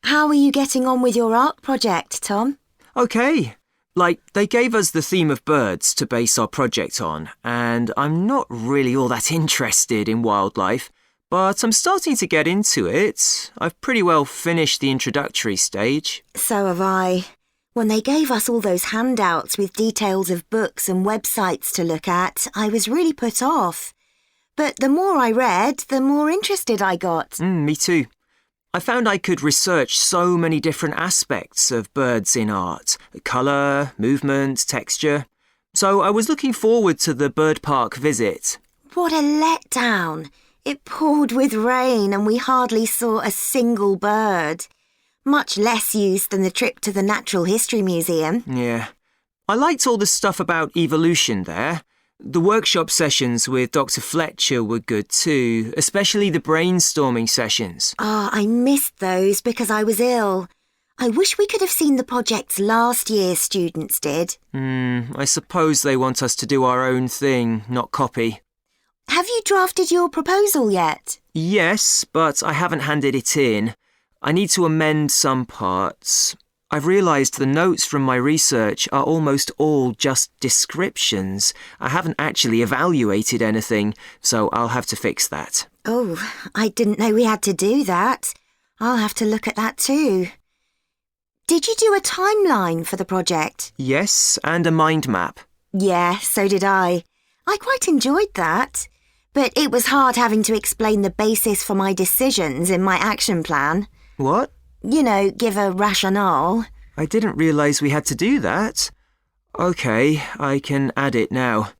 How are you getting on with your art project, Tom? Okay. They gave us the theme of birds to base our project on, and I'm not really all that interested in wildlife, but I'm starting to get into it. I've pretty well finished the introductory stage. So have I. When they gave us all those handouts with details of books and websites to look at, I was really put off. But the more I read, the more interested I got. Me too. I found I could research so many different aspects of birds in art. Colour, movement, texture. So I was looking forward to the bird park visit. What a letdown. It poured with rain and we hardly saw a single bird. Much less use than the trip to the Natural History Museum. Yeah. I liked all the stuff about evolution there. The workshop sessions with Dr. Fletcher were good too, especially the brainstorming sessions. I missed those because I was ill. I wish we could have seen the projects last year's students did. I suppose they want us to do our own thing, not copy. Have you drafted your proposal yet? Yes, but I haven't handed it in. I need to amend some parts. I've realised the notes from my research are almost all just descriptions. I haven't actually evaluated anything, so I'll have to fix that. Oh, I didn't know we had to do that. I'll have to look at that too. Did you do a timeline for the project? Yes, and a mind map. Yeah, so did I. I quite enjoyed that. But it was hard having to explain the basis for my decisions in my action plan. What? You know, give a rationale. I didn't realise we had to do that. OK, I can add it now.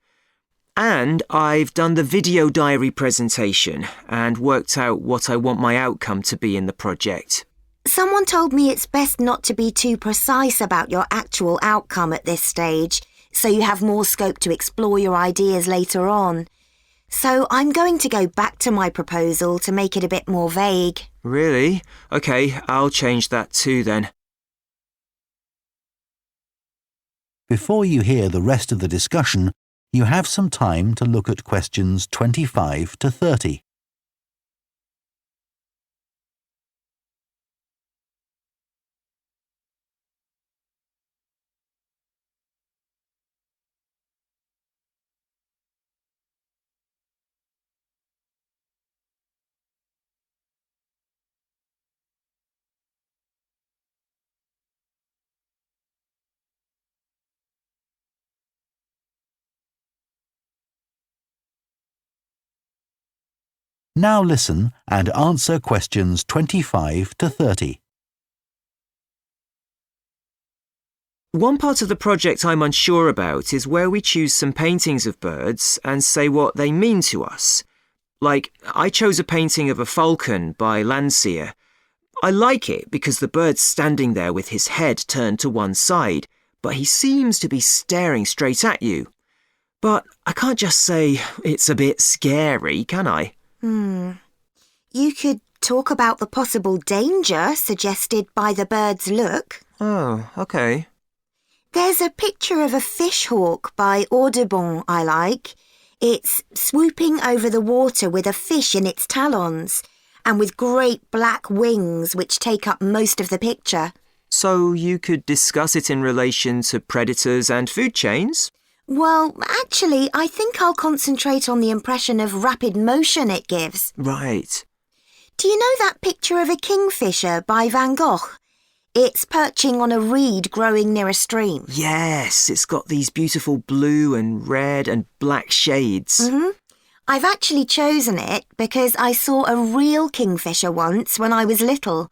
And I've done the video diary presentation and worked out what I want my outcome to be in the project. Someone told me it's best not to be too precise about your actual outcome at this stage, so you have more scope to explore your ideas later on. So I'm going to go back to my proposal to make it a bit more vague. Really? OK, I'll change that too then. Before you hear the rest of the discussion, you have some time to look at questions 25 to 30. Now listen and answer questions 25 to 30. One part of the project I'm unsure about is where we choose some paintings of birds and say what they mean to us. I chose a painting of a falcon by Landseer. I like it because the bird's standing there with his head turned to one side, but he seems to be staring straight at you. But I can't just say it's a bit scary, can I? You could talk about the possible danger suggested by the bird's look. Oh, OK. There's a picture of a fish hawk by Audubon I like. It's swooping over the water with a fish in its talons and with great black wings which take up most of the picture. So you could discuss it in relation to predators and food chains? Well, actually, I think I'll concentrate on the impression of rapid motion it gives. Right. Do you know that picture of a kingfisher by Van Gogh? It's perching on a reed growing near a stream. Yes, it's got these beautiful blue and red and black shades. I've actually chosen it because I saw a real kingfisher once when I was little.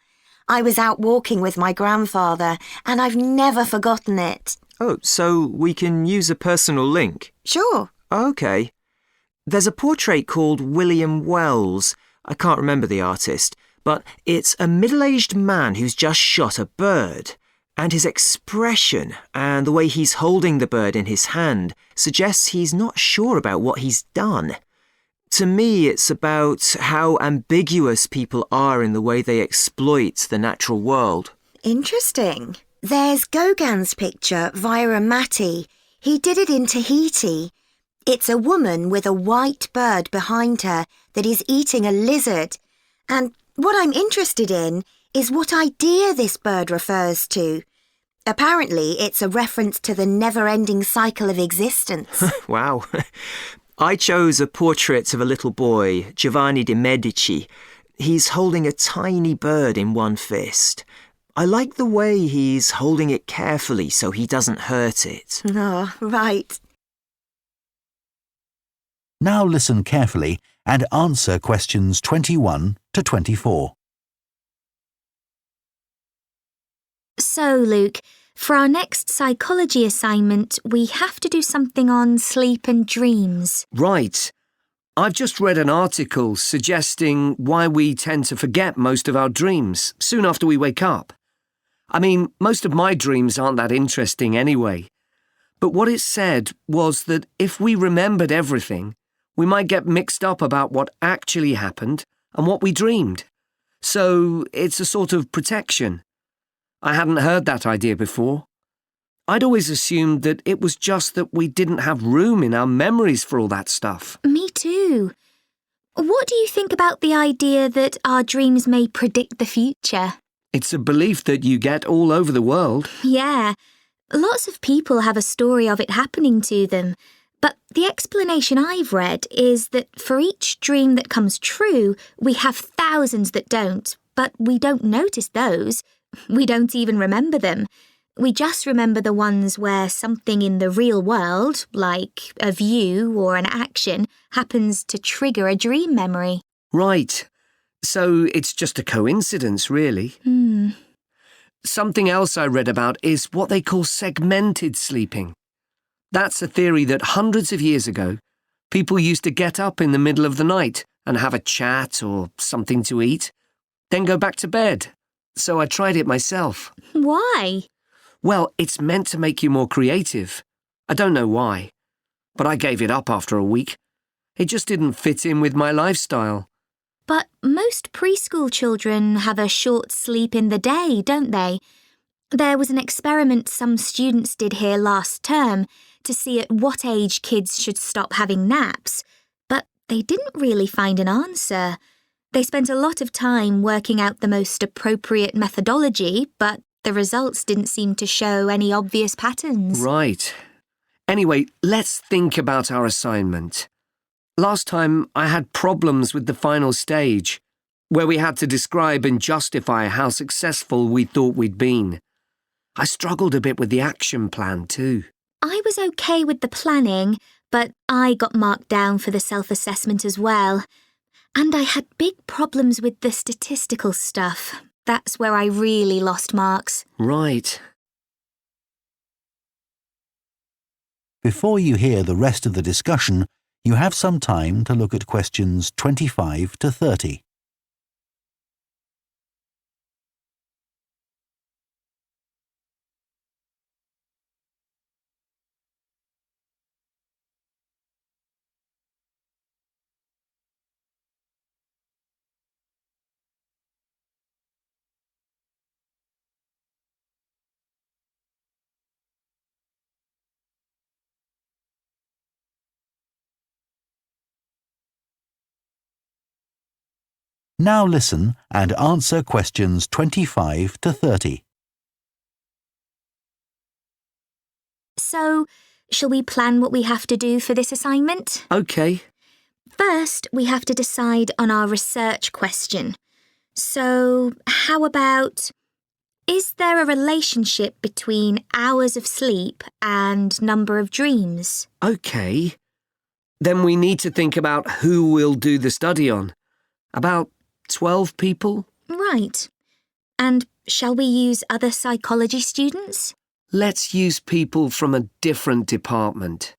I was out walking with my grandfather and I've never forgotten it. Oh, so we can use a personal link? Sure. OK. There's a portrait called William Wells. I can't remember the artist, but it's a middle-aged man who's just shot a bird. And his expression and the way he's holding the bird in his hand suggests he's not sure about what he's done. To me, it's about how ambiguous people are in the way they exploit the natural world. Interesting. There's Gauguin's picture via a Matty. He did it in Tahiti. It's a woman with a white bird behind her that is eating a lizard. And what I'm interested in is what idea this bird refers to. Apparently, it's a reference to the never-ending cycle of existence. Wow. I chose a portrait of a little boy, Giovanni de' Medici. He's holding a tiny bird in one fist. I like the way he's holding it carefully so he doesn't hurt it. Oh, right. Now listen carefully and answer questions 21 to 24. So, Luke, for our next psychology assignment, we have to do something on sleep and dreams. Right. I've just read an article suggesting why we tend to forget most of our dreams soon after we wake up. I mean, most of my dreams aren't that interesting anyway. But what it said was that if we remembered everything, we might get mixed up about what actually happened and what we dreamed. So it's a sort of protection. I hadn't heard that idea before. I'd always assumed that it was just that we didn't have room in our memories for all that stuff. Me too. What do you think about the idea that our dreams may predict the future? It's a belief that you get all over the world. Yeah, lots of people have a story of it happening to them. But the explanation I've read is that for each dream that comes true, we have thousands that don't, but we don't notice those. We don't even remember them. We just remember the ones where something in the real world, like a view or an action, happens to trigger a dream memory. Right. So it's just a coincidence, really. Something else I read about is what they call segmented sleeping. That's a theory that hundreds of years ago, people used to get up in the middle of the night and have a chat or something to eat, then go back to bed. So I tried it myself. Why? Well, it's meant to make you more creative. I don't know why, but I gave it up after a week. It just didn't fit in with my lifestyle. But most preschool children have a short sleep in the day, don't they? There was an experiment some students did here last term to see at what age kids should stop having naps, but they didn't really find an answer. They spent a lot of time working out the most appropriate methodology, but the results didn't seem to show any obvious patterns. Right. Anyway, let's think about our assignment. Last time I had problems with the final stage, where we had to describe and justify how successful we thought we'd been. I struggled a bit with the action plan too. I was okay with the planning, but I got marked down for the self-assessment as well. And I had big problems with the statistical stuff. That's where I really lost marks. Right. Before you hear the rest of the discussion, you have some time to look at questions 25 to 30. Now listen and answer questions 25 to 30. So, shall we plan what we have to do for this assignment? Okay. First, we have to decide on our research question. So, how about, is there a relationship between hours of sleep and number of dreams? Okay. Then we need to think about who we'll do the study on. About 12 people? Right. And shall we use other psychology students? Let's use people from a different department.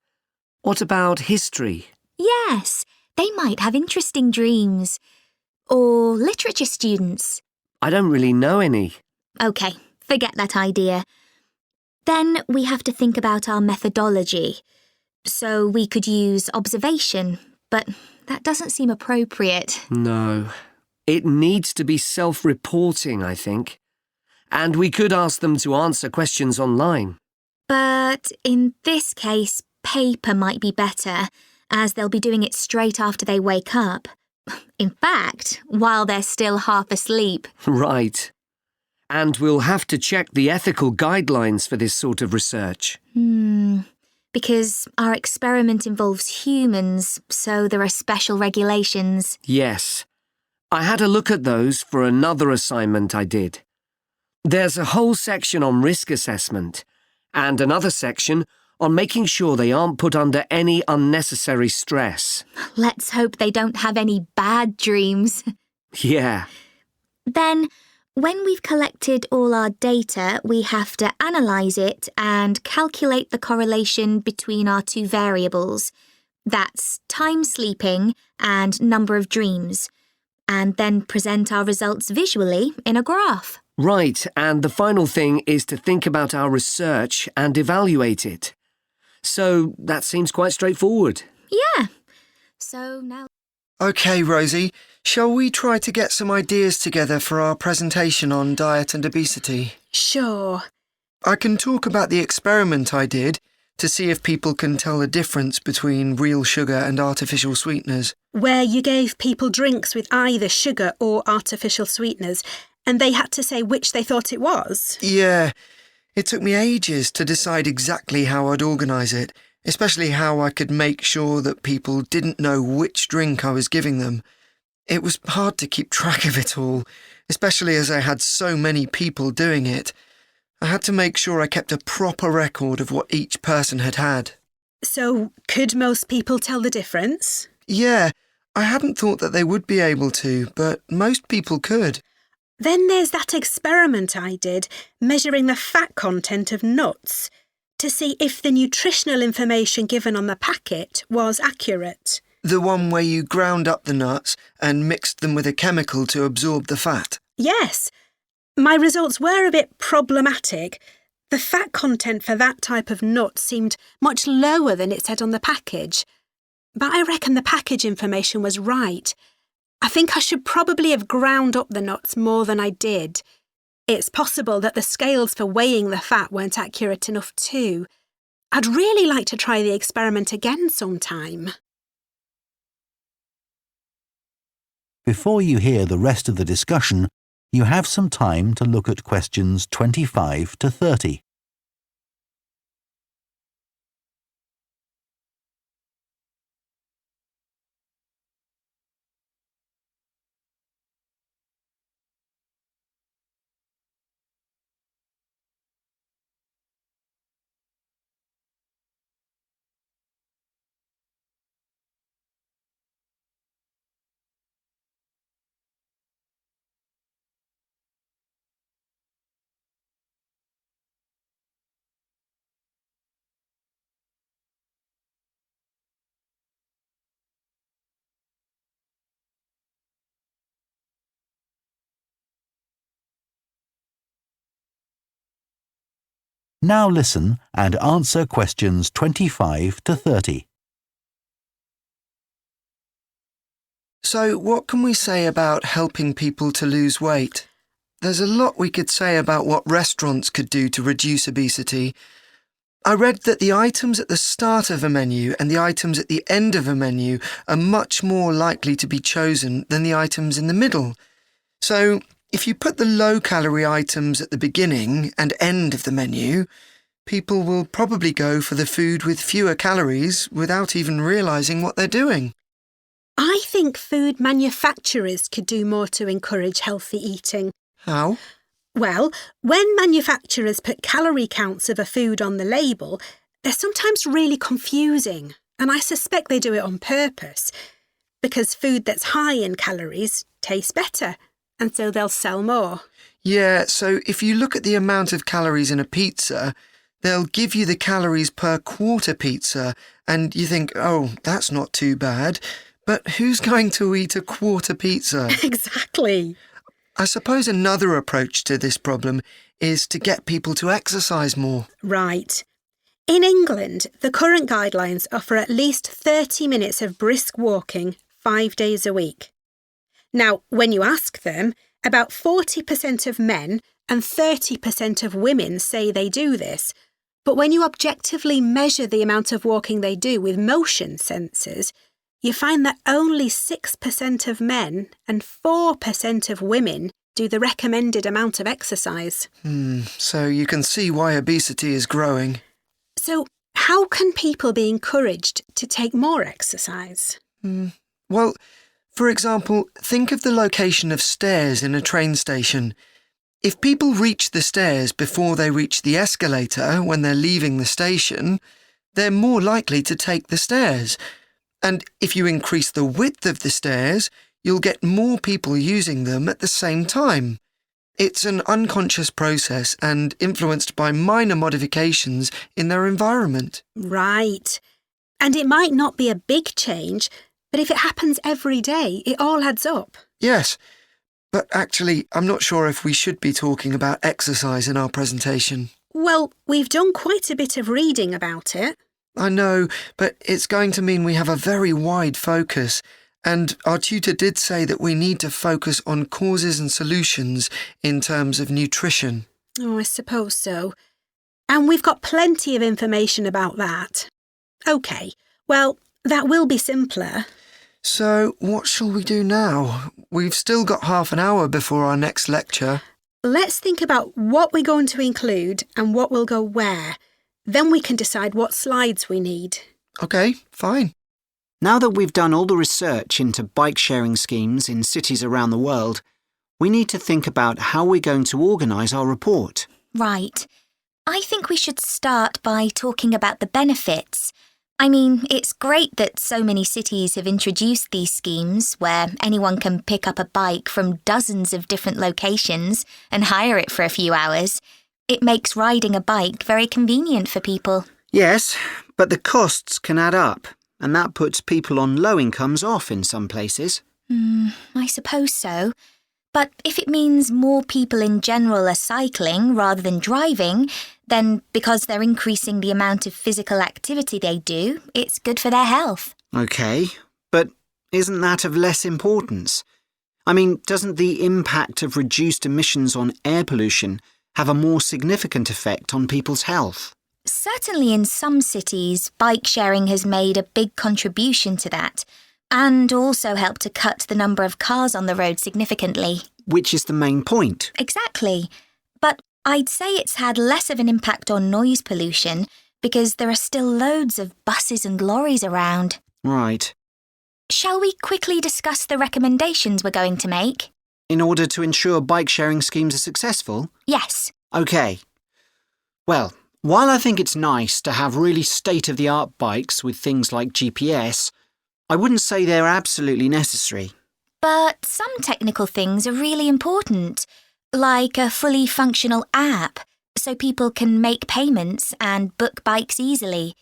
What about history? Yes, they might have interesting dreams. Or literature students. I don't really know any. OK, forget that idea. Then we have to think about our methodology. So we could use observation, but that doesn't seem appropriate. No. It needs to be self-reporting, I think. And we could ask them to answer questions online. But in this case, paper might be better, as they'll be doing it straight after they wake up. In fact, while they're still half asleep. Right. And we'll have to check the ethical guidelines for this sort of research. Because our experiment involves humans, so there are special regulations. Yes. I had a look at those for another assignment I did. There's a whole section on risk assessment, and another section on making sure they aren't put under any unnecessary stress. Let's hope they don't have any bad dreams. Yeah. Then, when we've collected all our data, we have to analyse it and calculate the correlation between our two variables. That's time sleeping and number of dreams. And then present our results visually in a graph. Right, and the final thing is to think about our research and evaluate it. So that seems quite straightforward. Yeah. So now... OK, Rosie, shall we try to get some ideas together for our presentation on diet and obesity? Sure. I can talk about the experiment I did to see if people can tell the difference between real sugar and artificial sweeteners. Where you gave people drinks with either sugar or artificial sweeteners, and they had to say which they thought it was? Yeah, it took me ages to decide exactly how I'd organise it, especially how I could make sure that people didn't know which drink I was giving them. It was hard to keep track of it all, especially as I had so many people doing it. I had to make sure I kept a proper record of what each person had had. So, could most people tell the difference? Yeah, I hadn't thought that they would be able to, but most people could. Then there's that experiment I did, measuring the fat content of nuts, to see if the nutritional information given on the packet was accurate. The one where you ground up the nuts and mixed them with a chemical to absorb the fat? Yes. My results were a bit problematic. The fat content for that type of nut seemed much lower than it said on the package. But I reckon the package information was right. I think I should probably have ground up the nuts more than I did. It's possible that the scales for weighing the fat weren't accurate enough too. I'd really like to try the experiment again sometime. Before you hear the rest of the discussion, you have some time to look at questions 25 to 30. Now listen and answer questions 25 to 30. So, what can we say about helping people to lose weight? There's a lot we could say about what restaurants could do to reduce obesity. I read that the items at the start of a menu and the items at the end of a menu are much more likely to be chosen than the items in the middle. So, if you put the low-calorie items at the beginning and end of the menu, people will probably go for the food with fewer calories without even realising what they're doing. I think food manufacturers could do more to encourage healthy eating. How? Well, when manufacturers put calorie counts of a food on the label, they're sometimes really confusing, and I suspect they do it on purpose, because food that's high in calories tastes better, and so they'll sell more. Yeah, so if you look at the amount of calories in a pizza, they'll give you the calories per quarter pizza, and you think, oh, that's not too bad. But who's going to eat a quarter pizza? Exactly. I suppose another approach to this problem is to get people to exercise more. Right. In England, the current guidelines offer at least 30 minutes of brisk walking 5 days a week. Now, when you ask them, about 40% of men and 30% of women say they do this. But when you objectively measure the amount of walking they do with motion sensors, you find that only 6% of men and 4% of women do the recommended amount of exercise. So you can see why obesity is growing. So how can people be encouraged to take more exercise? Well, for example, think of the location of stairs in a train station. If people reach the stairs before they reach the escalator when they're leaving the station, they're more likely to take the stairs. And if you increase the width of the stairs, you'll get more people using them at the same time. It's an unconscious process and influenced by minor modifications in their environment. Right. And it might not be a big change, but if it happens every day, it all adds up. Yes, but actually, I'm not sure if we should be talking about exercise in our presentation. Well, we've done quite a bit of reading about it. I know, but it's going to mean we have a very wide focus, and our tutor did say that we need to focus on causes and solutions in terms of nutrition. Oh, I suppose so. And we've got plenty of information about that. OK, well, that will be simpler. So, what shall we do now? We've still got half an hour before our next lecture. Let's think about what we're going to include and what will go where. Then we can decide what slides we need. OK, fine. Now that we've done all the research into bike-sharing schemes in cities around the world, we need to think about how we're going to organise our report. Right. I think we should start by talking about the benefits. I mean, it's great that so many cities have introduced these schemes where anyone can pick up a bike from dozens of different locations and hire it for a few hours. It makes riding a bike very convenient for people. Yes, but the costs can add up, and that puts people on low incomes off in some places. I suppose so. But if it means more people in general are cycling rather than driving, then because they're increasing the amount of physical activity they do, it's good for their health. OK, but isn't that of less importance? I mean, doesn't the impact of reduced emissions on air pollution have a more significant effect on people's health? Certainly in some cities, bike sharing has made a big contribution to that, and also helped to cut the number of cars on the road significantly. Which is the main point. Exactly. But I'd say it's had less of an impact on noise pollution because there are still loads of buses and lorries around. Right. Shall we quickly discuss the recommendations we're going to make? In order to ensure bike-sharing schemes are successful? Yes. OK. Well, while I think it's nice to have really state-of-the-art bikes with things like GPS, I wouldn't say they're absolutely necessary. But some technical things are really important, like a fully functional app, so people can make payments and book bikes easily.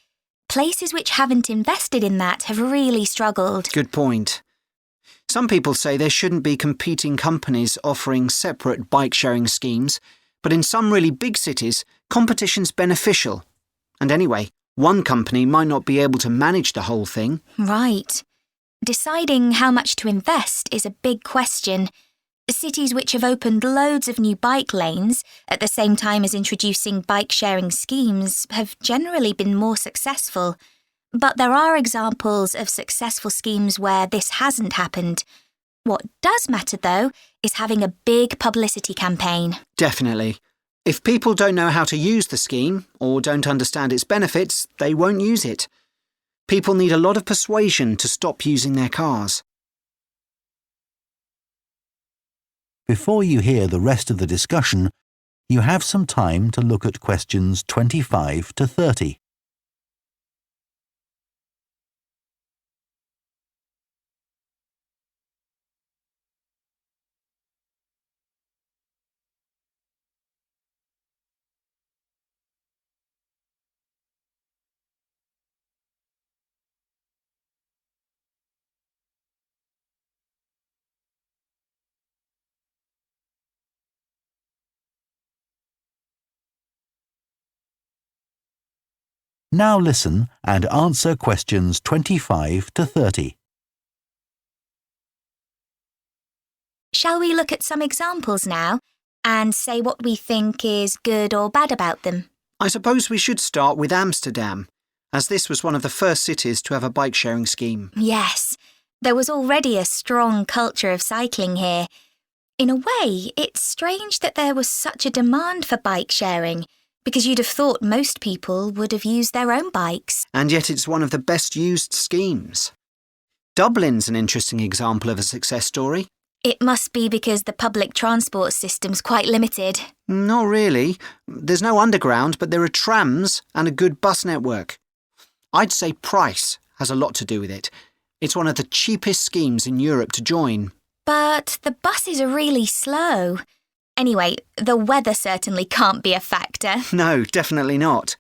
Places which haven't invested in that have really struggled. Good point. Some people say there shouldn't be competing companies offering separate bike-sharing schemes, but in some really big cities, competition's beneficial. And anyway, one company might not be able to manage the whole thing. Right. Deciding how much to invest is a big question. Cities which have opened loads of new bike lanes at the same time as introducing bike-sharing schemes have generally been more successful. But there are examples of successful schemes where this hasn't happened. What does matter, though, is having a big publicity campaign. Definitely. If people don't know how to use the scheme or don't understand its benefits, they won't use it. People need a lot of persuasion to stop using their cars. Before you hear the rest of the discussion, you have some time to look at questions 25 to 30. Now listen and answer questions 25 to 30. Shall we look at some examples now and say what we think is good or bad about them? I suppose we should start with Amsterdam, as this was one of the first cities to have a bike-sharing scheme. Yes, there was already a strong culture of cycling here. In a way, it's strange that there was such a demand for bike sharing, because you'd have thought most people would have used their own bikes. And yet it's one of the best used schemes. Dublin's an interesting example of a success story. It must be because the public transport system's quite limited. Not really. There's no underground, but there are trams and a good bus network. I'd say price has a lot to do with it. It's one of the cheapest schemes in Europe to join. But the buses are really slow. Anyway, the weather certainly can't be a factor. No, definitely not.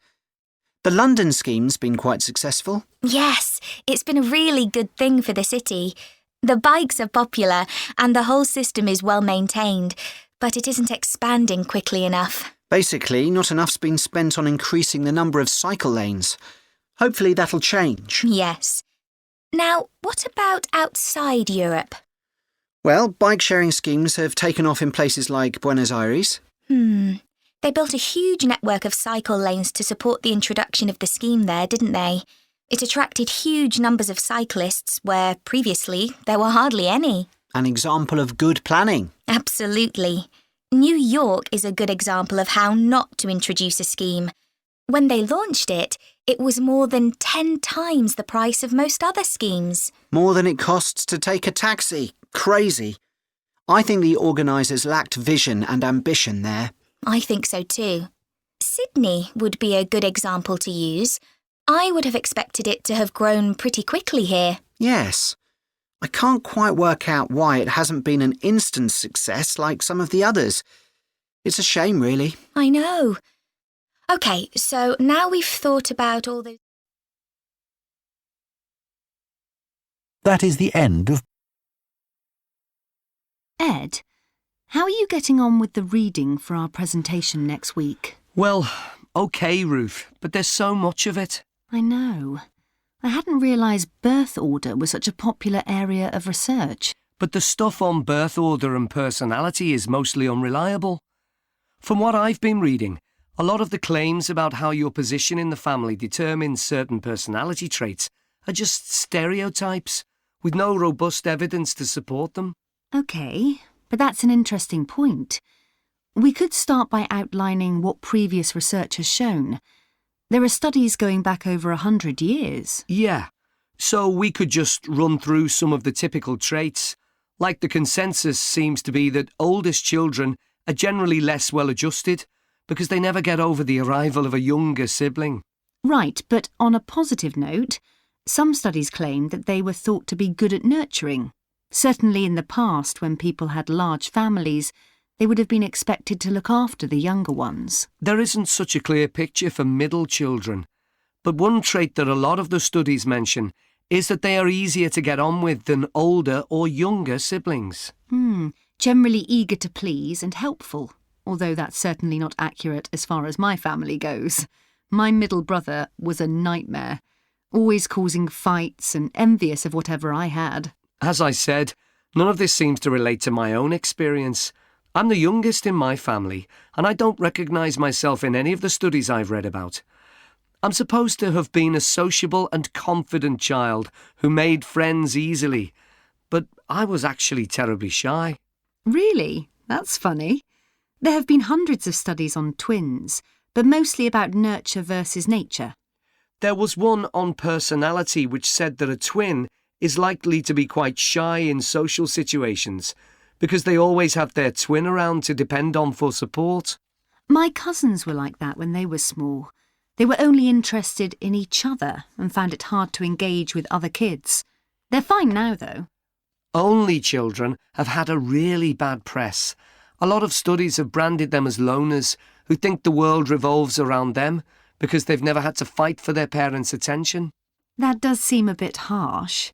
The London scheme's been quite successful. Yes, it's been a really good thing for the city. The bikes are popular and the whole system is well maintained, but it isn't expanding quickly enough. Basically, not enough's been spent on increasing the number of cycle lanes. Hopefully that'll change. Yes. Now, what about outside Europe? Well, bike-sharing schemes have taken off in places like Buenos Aires. They built a huge network of cycle lanes to support the introduction of the scheme there, didn't they? It attracted huge numbers of cyclists where previously there were hardly any. An example of good planning. Absolutely. New York is a good example of how not to introduce a scheme. When they launched it, it was more than 10 times the price of most other schemes. More than it costs to take a taxi. Crazy. I think the organisers lacked vision and ambition there. I think so too. Sydney would be a good example to use. I would have expected it to have grown pretty quickly here. Yes. I can't quite work out why it hasn't been an instant success like some of the others. It's a shame, really. I know. OK, so now we've thought about all those... That is the end of... Ed, how are you getting on with the reading for our presentation next week? Well, OK, Ruth, but there's so much of it. I know. I hadn't realised birth order was such a popular area of research. But the stuff on birth order and personality is mostly unreliable. From what I've been reading, a lot of the claims about how your position in the family determines certain personality traits are just stereotypes, with no robust evidence to support them. OK, but that's an interesting point. We could start by outlining what previous research has shown. There are studies going back over 100 years. Yeah, so we could just run through some of the typical traits. Like the consensus seems to be that oldest children are generally less well-adjusted because they never get over the arrival of a younger sibling. Right, but on a positive note, some studies claim that they were thought to be good at nurturing. Certainly in the past, when people had large families, they would have been expected to look after the younger ones. There isn't such a clear picture for middle children, but one trait that a lot of the studies mention is that they are easier to get on with than older or younger siblings. Generally eager to please and helpful, although that's certainly not accurate as far as my family goes. My middle brother was a nightmare, always causing fights and envious of whatever I had. As I said, none of this seems to relate to my own experience. I'm the youngest in my family, and I don't recognise myself in any of the studies I've read about. I'm supposed to have been a sociable and confident child who made friends easily, but I was actually terribly shy. Really? That's funny. There have been hundreds of studies on twins, but mostly about nurture versus nature. There was one on personality which said that a twin is likely to be quite shy in social situations, because they always have their twin around to depend on for support. My cousins were like that when they were small. They were only interested in each other and found it hard to engage with other kids. They're fine now, though. Only children have had a really bad press. A lot of studies have branded them as loners who think the world revolves around them because they've never had to fight for their parents' attention. That does seem a bit harsh.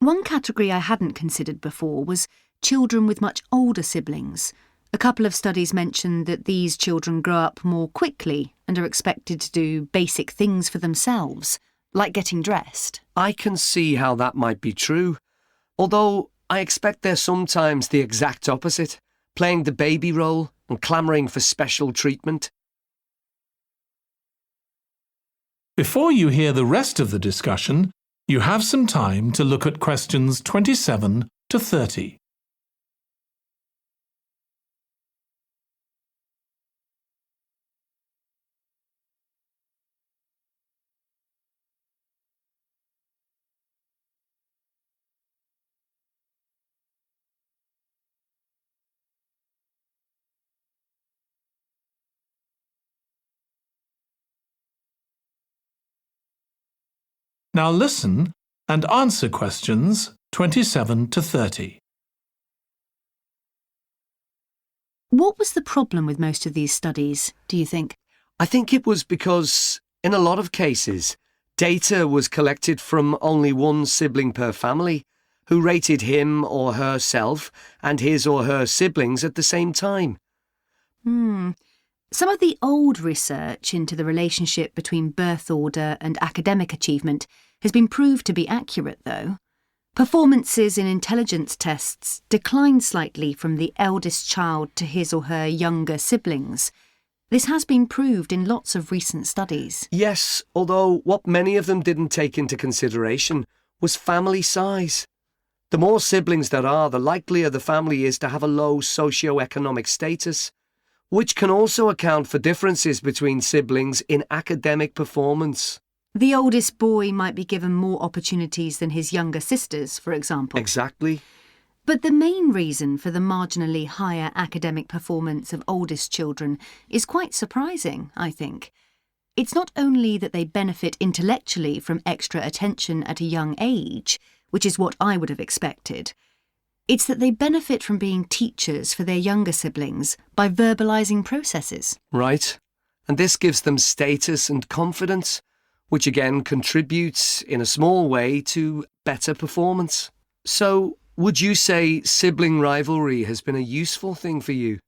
One category I hadn't considered before was children with much older siblings. A couple of studies mentioned that these children grow up more quickly and are expected to do basic things for themselves, like getting dressed. I can see how that might be true, although I expect they're sometimes the exact opposite, playing the baby role and clamouring for special treatment. Before you hear the rest of the discussion, you have some time to look at questions 27 to 30. Now listen and answer questions 27 to 30. What was the problem with most of these studies, do you think? I think it was because, in a lot of cases, data was collected from only one sibling per family, who rated him or herself and his or her siblings at the same time. Some of the old research into the relationship between birth order and academic achievement has been proved to be accurate, though. Performances in intelligence tests declined slightly from the eldest child to his or her younger siblings. This has been proved in lots of recent studies. Yes, although what many of them didn't take into consideration was family size. The more siblings there are, the likelier the family is to have a low socio-economic status, which can also account for differences between siblings in academic performance. The oldest boy might be given more opportunities than his younger sisters, for example. Exactly. But the main reason for the marginally higher academic performance of oldest children is quite surprising, I think. It's not only that they benefit intellectually from extra attention at a young age, which is what I would have expected. It's that they benefit from being teachers for their younger siblings by verbalising processes. Right. And this gives them status and confidence, which again contributes in a small way to better performance. So, would you say sibling rivalry has been a useful thing for you?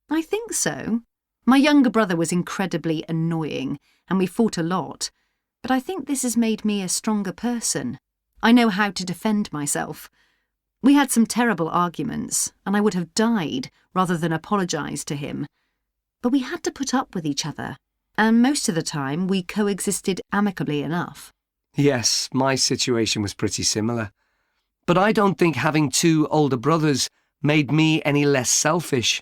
I think so. My younger brother was incredibly annoying, and we fought a lot. But I think this has made me a stronger person. I know how to defend myself. We had some terrible arguments, and I would have died rather than apologise to him. But we had to put up with each other, and most of the time we coexisted amicably enough. Yes, my situation was pretty similar. But I don't think having two older brothers made me any less selfish.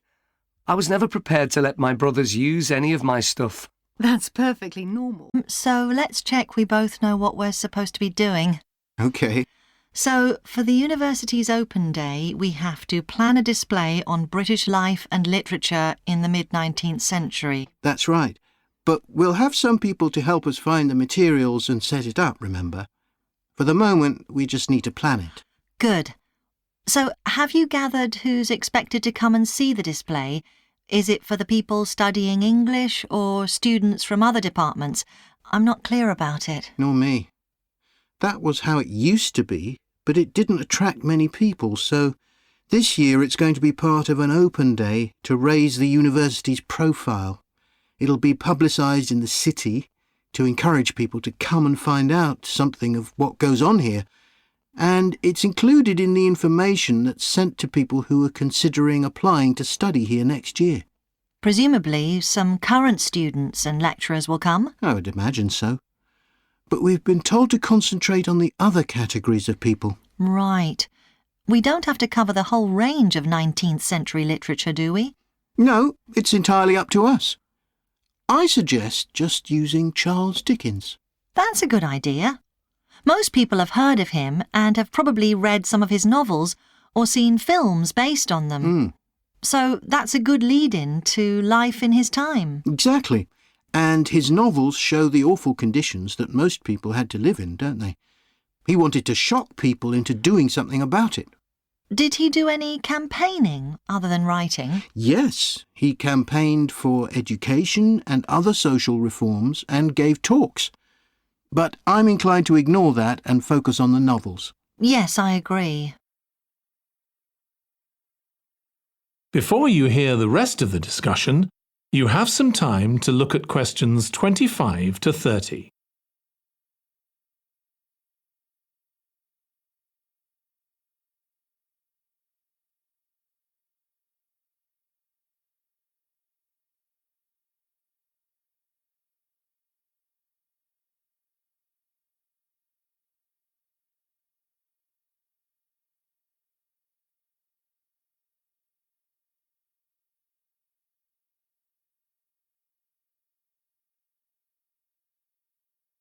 I was never prepared to let my brothers use any of my stuff. That's perfectly normal. So let's check we both know what we're supposed to be doing. OK. So, for the university's open day, we have to plan a display on British life and literature in the mid-19th century. That's right. But we'll have some people to help us find the materials and set it up, remember? For the moment, we just need to plan it. Good. So, have you gathered who's expected to come and see the display? Is it for the people studying English or students from other departments? I'm not clear about it. Nor me. That was how it used to be, but it didn't attract many people, so this year it's going to be part of an open day to raise the university's profile. It'll be publicised in the city to encourage people to come and find out something of what goes on here, and it's included in the information that's sent to people who are considering applying to study here next year. Presumably, some current students and lecturers will come? I would imagine so. But we've been told to concentrate on the other categories of people. Right. We don't have to cover the whole range of 19th century literature, do we? No, it's entirely up to us. I suggest just using Charles Dickens. That's a good idea. Most people have heard of him and have probably read some of his novels or seen films based on them. So that's a good lead-in to life in his time. Exactly. And his novels show the awful conditions that most people had to live in, don't they? He wanted to shock people into doing something about it. Did he do any campaigning other than writing? Yes, he campaigned for education and other social reforms and gave talks. But I'm inclined to ignore that and focus on the novels. Yes, I agree. Before you hear the rest of the discussion, you have some time to look at questions 25 to 30.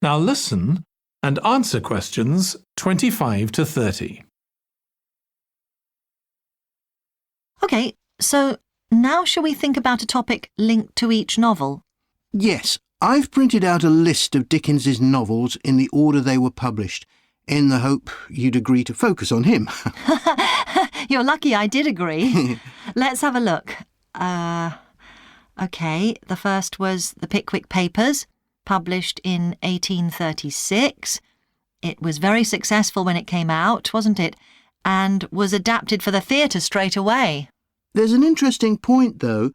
Now listen and answer questions 25 to 30. OK, so now shall we think about a topic linked to each novel? Yes, I've printed out a list of Dickens's novels in the order they were published, in the hope you'd agree to focus on him. You're lucky I did agree. Let's have a look. OK, the first was The Pickwick Papers, published in 1836. It was very successful when it came out, wasn't it? And was adapted for the theatre straight away. There's an interesting point, though,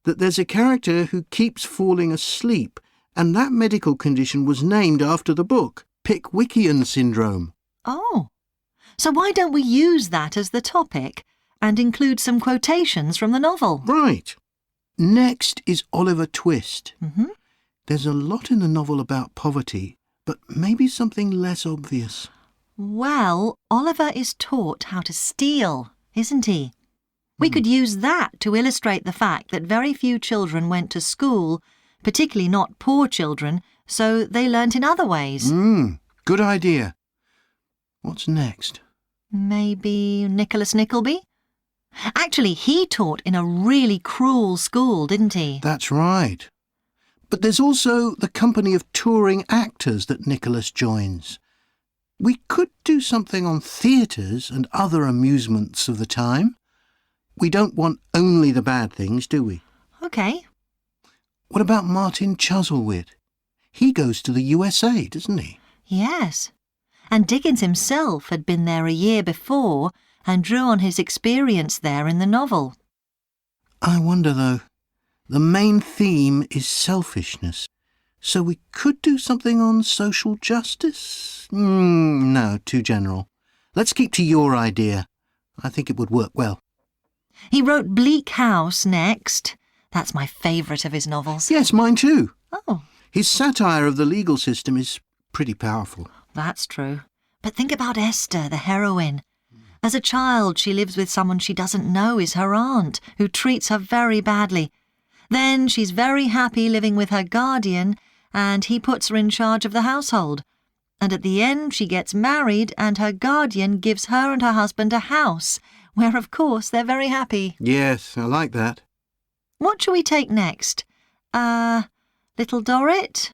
that there's a character who keeps falling asleep, and that medical condition was named after the book, Pickwickian syndrome. Oh, so why don't we use that as the topic and include some quotations from the novel? Right. Next is Oliver Twist. Mm-hmm. There's a lot in the novel about poverty, but maybe something less obvious. Well, Oliver is taught how to steal, isn't he? We could use that to illustrate the fact that very few children went to school, particularly not poor children, so they learnt in other ways. Good idea. What's next? Maybe Nicholas Nickleby? Actually, he taught in a really cruel school, didn't he? That's right. But there's also the company of touring actors that Nicholas joins. We could do something on theatres and other amusements of the time. We don't want only the bad things, do we? OK. What about Martin Chuzzlewit? He goes to the USA, doesn't he? Yes. And Dickens himself had been there a year before and drew on his experience there in the novel. I wonder, though, the main theme is selfishness. So we could do something on social justice? No, too general. Let's keep to your idea. I think it would work well. He wrote Bleak House next. That's my favourite of his novels. Yes, mine too. Oh. His satire of the legal system is pretty powerful. That's true. But think about Esther, the heroine. As a child, she lives with someone she doesn't know is her aunt, who treats her very badly. Then she's very happy living with her guardian, and he puts her in charge of the household. And at the end, she gets married, and her guardian gives her and her husband a house, where, of course, they're very happy. Yes, I like that. What shall we take next? Little Dorrit?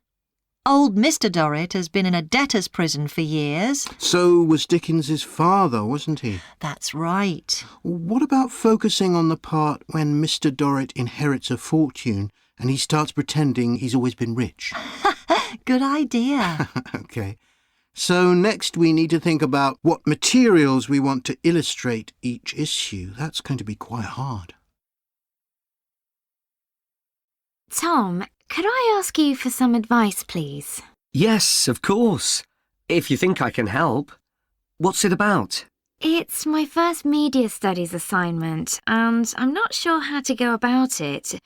Old Mr. Dorrit has been in a debtor's prison for years. So was Dickens's father, wasn't he? That's right. What about focusing on the part when Mr. Dorrit inherits a fortune and he starts pretending he's always been rich? Good idea. OK. So next we need to think about what materials we want to illustrate each issue. That's going to be quite hard. Tom, could I ask you for some advice, please? Yes, of course. If you think I can help. What's it about? It's my first media studies assignment, and I'm not sure how to go about it.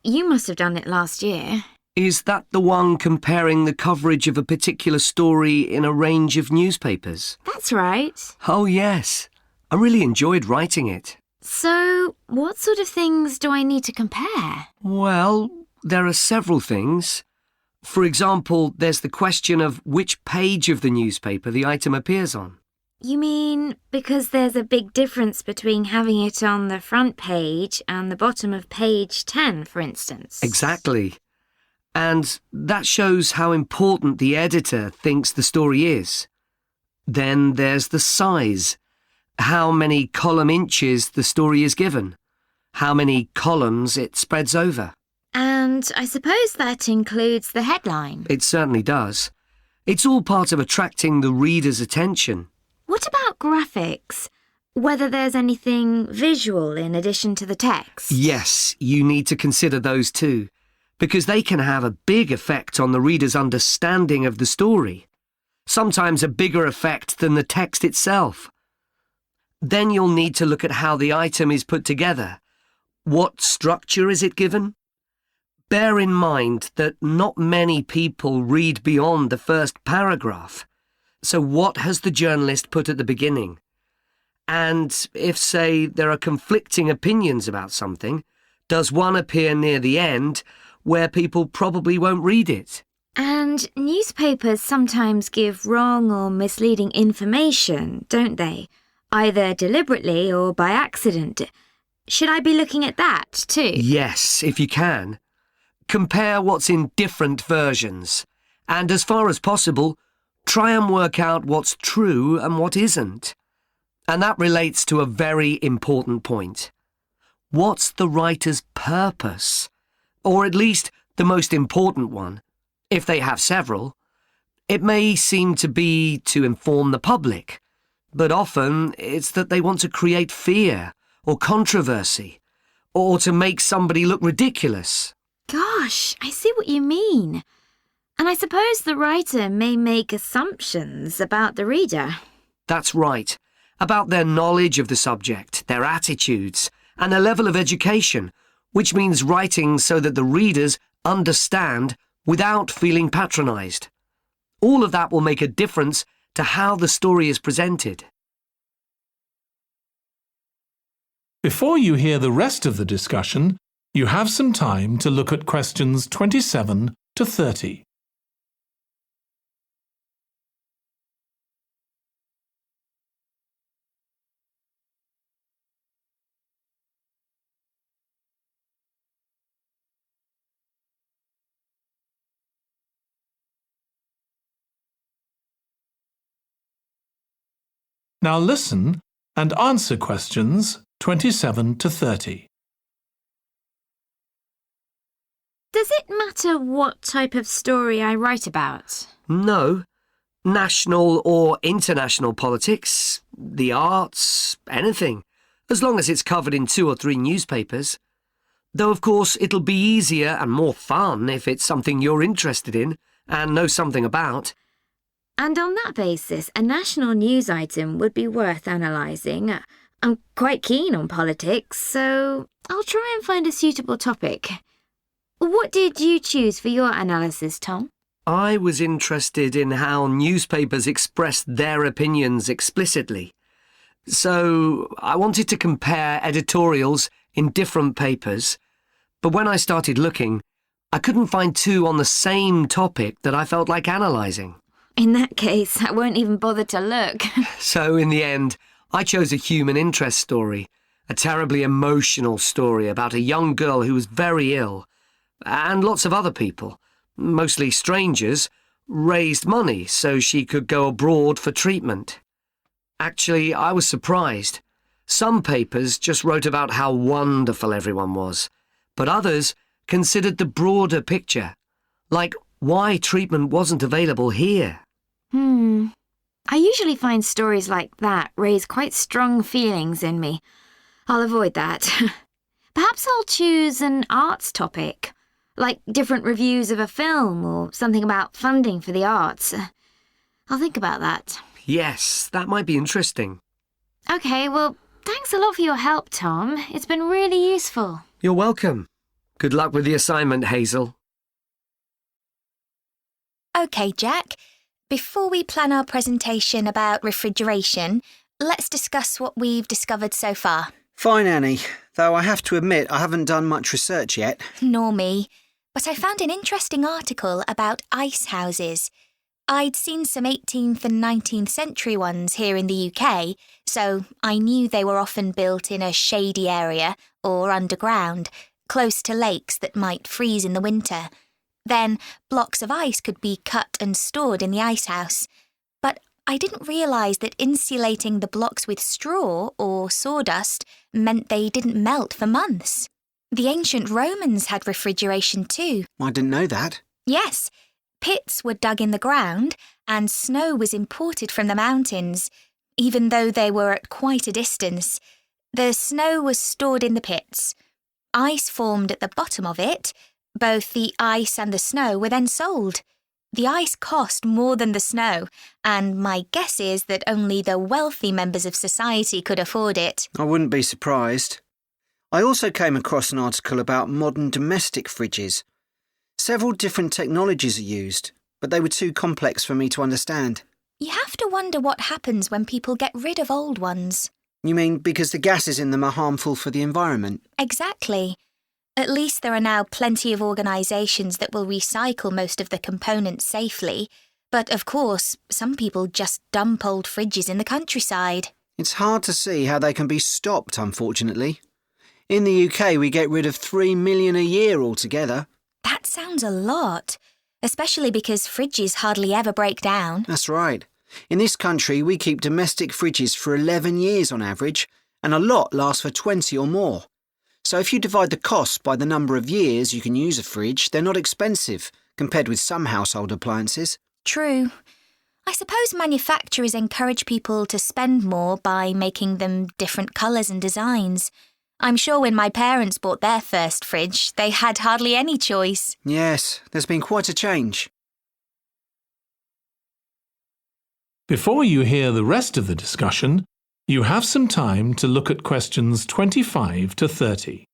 You must have done it last year. Is that the one comparing the coverage of a particular story in a range of newspapers? That's right. Oh, yes. I really enjoyed writing it. So, what sort of things do I need to compare? Well, there are several things. For example, there's the question of which page of the newspaper the item appears on. You mean because there's a big difference between having it on the front page and the bottom of page 10, for instance? Exactly. And that shows how important the editor thinks the story is. Then there's the size. How many column inches the story is given. How many columns it spreads over. And I suppose that includes the headline. It certainly does. It's all part of attracting the reader's attention. What about graphics? Whether there's anything visual in addition to the text? Yes, you need to consider those too, because they can have a big effect on the reader's understanding of the story. Sometimes a bigger effect than the text itself. Then you'll need to look at how the item is put together. What structure is it given? Bear in mind that not many people read beyond the first paragraph. So what has the journalist put at the beginning? And if, say, there are conflicting opinions about something, does one appear near the end where people probably won't read it? And newspapers sometimes give wrong or misleading information, don't they? Either deliberately or by accident. Should I be looking at that too? Yes, if you can. compare what's in different versions, and as far as possible, try and work out what's true and what isn't. And that relates to a very important point. What's the writer's purpose? Or at least the most important one, if they have several. It may seem to be to inform the public, but often it's that they want to create fear or controversy, or to make somebody look ridiculous. Gosh, I see what you mean. And I suppose the writer may make assumptions about the reader. That's right, about their knowledge of the subject, their attitudes, and their level of education, which means writing so that the readers understand without feeling patronised. All of that will make a difference to how the story is presented. Before you hear the rest of the discussion, you have some time to look at questions 27 to 30. Now listen and answer questions 27 to 30. Does it matter what type of story I write about? No. National or international politics, the arts, anything, as long as it's covered in 2 or 3 newspapers. Though, of course, it'll be easier and more fun if it's something you're interested in and know something about. And on that basis, a national news item would be worth analysing. I'm quite keen on politics, so I'll try and find a suitable topic. What did you choose for your analysis, Tom? I was interested in how newspapers expressed their opinions explicitly. So I wanted to compare editorials in different papers, but when I started looking, I couldn't find 2 on the same topic that I felt like analysing. In that case, I won't even bother to look. So in the end, I chose a human interest story, a terribly emotional story about a young girl who was very ill, and lots of other people, mostly strangers, raised money so she could go abroad for treatment. Actually, I was surprised. Some papers just wrote about how wonderful everyone was, but others considered the broader picture, like why treatment wasn't available here. I usually find stories like that raise quite strong feelings in me. I'll avoid that. Perhaps I'll choose an arts topic, like different reviews of a film or something about funding for the arts. I'll think about that. Yes, that might be interesting. OK, well, thanks a lot for your help, Tom. It's been really useful. You're welcome. Good luck with the assignment, Hazel. OK, Jack. Before we plan our presentation about refrigeration, let's discuss what we've discovered so far. Fine, Annie, though I have to admit I haven't done much research yet. Nor me. But I found an interesting article about ice houses. I'd seen some 18th and 19th century ones here in the UK, so I knew they were often built in a shady area or underground, close to lakes that might freeze in the winter. Then blocks of ice could be cut and stored in the ice house. But I didn't realise that insulating the blocks with straw or sawdust meant they didn't melt for months. The ancient Romans had refrigeration too. I didn't know that. Yes, pits were dug in the ground and snow was imported from the mountains, even though they were at quite a distance. The snow was stored in the pits. Ice formed at the bottom of it. Both the ice and the snow were then sold. The ice cost more than the snow, and my guess is that only the wealthy members of society could afford it. I wouldn't be surprised. I also came across an article about modern domestic fridges. Several different technologies are used, but they were too complex for me to understand. You have to wonder what happens when people get rid of old ones. You mean because the gases in them are harmful for the environment? Exactly. At least there are now plenty of organisations that will recycle most of the components safely. But of course, some people just dump old fridges in the countryside. It's hard to see how they can be stopped, unfortunately. In the UK, we get rid of 3 million a year altogether. That's sounds a lot, especially because fridges hardly ever break down. That's right. In this country, we keep domestic fridges for 11 years on average, and a lot lasts for 20 or more. So if you divide the cost by the number of years you can use a fridge, they're not expensive, compared with some household appliances. True. I suppose manufacturers encourage people to spend more by making them different colours and designs. I'm sure when my parents bought their first fridge, they had hardly any choice. Yes, there's been quite a change. Before you hear the rest of the discussion, you have some time to look at questions 25 to 30.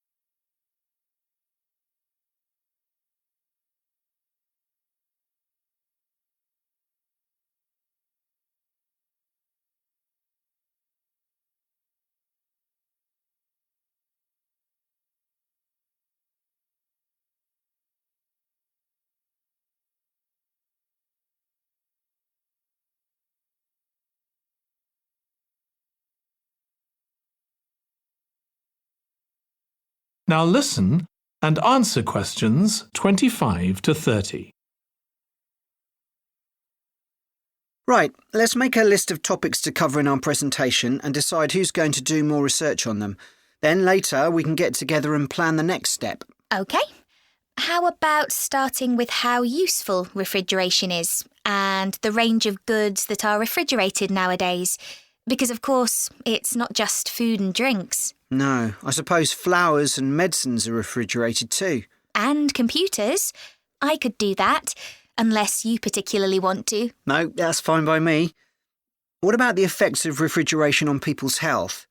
Now listen and answer questions 25 to 30. Right, let's make a list of topics to cover in our presentation and decide who's going to do more research on them. Then later we can get together and plan the next step. OK. How about starting with how useful refrigeration is and the range of goods that are refrigerated nowadays? Because, of course, it's not just food and drinks. No, I suppose flowers and medicines are refrigerated too. And computers. I could do that, unless you particularly want to. No, that's fine by me. What about the effects of refrigeration on people's health?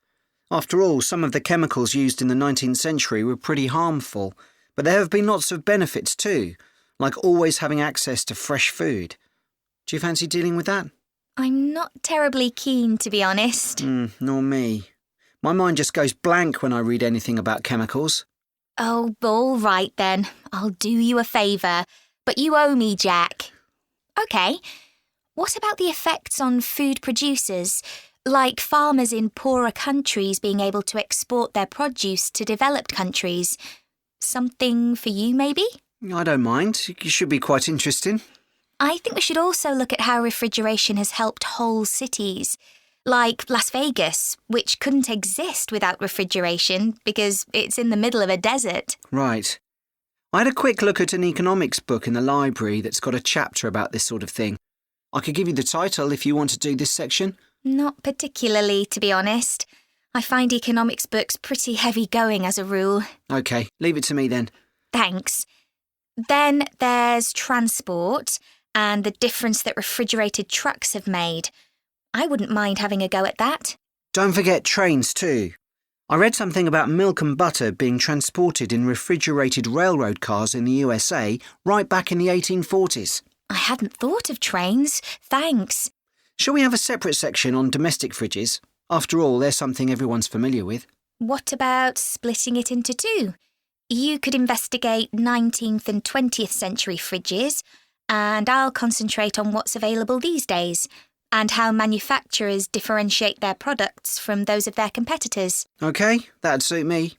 After all, some of the chemicals used in the 19th century were pretty harmful, but there have been lots of benefits too, like always having access to fresh food. Do you fancy dealing with that? I'm not terribly keen, to be honest. Nor me. My mind just goes blank when I read anything about chemicals. Oh, all right then. I'll do you a favour. But you owe me, Jack. OK. What about the effects on food producers? Like farmers in poorer countries being able to export their produce to developed countries. Something for you, maybe? I don't mind. It should be quite interesting. I think we should also look at how refrigeration has helped whole cities. Like Las Vegas, which couldn't exist without refrigeration because it's in the middle of a desert. Right. I had a quick look at an economics book in the library that's got a chapter about this sort of thing. I could give you the title if you want to do this section. Not particularly, to be honest. I find economics books pretty heavy going as a rule. OK, leave it to me then. Thanks. Then there's transport and the difference that refrigerated trucks have made. I wouldn't mind having a go at that. Don't forget trains too. I read something about milk and butter being transported in refrigerated railroad cars in the USA right back in the 1840s. I hadn't thought of trains. Thanks. Shall we have a separate section on domestic fridges? After all, they're something everyone's familiar with. What about splitting it into two? You could investigate 19th and 20th century fridges, and I'll concentrate on what's available these days and how manufacturers differentiate their products from those of their competitors. OK, that'd suit me.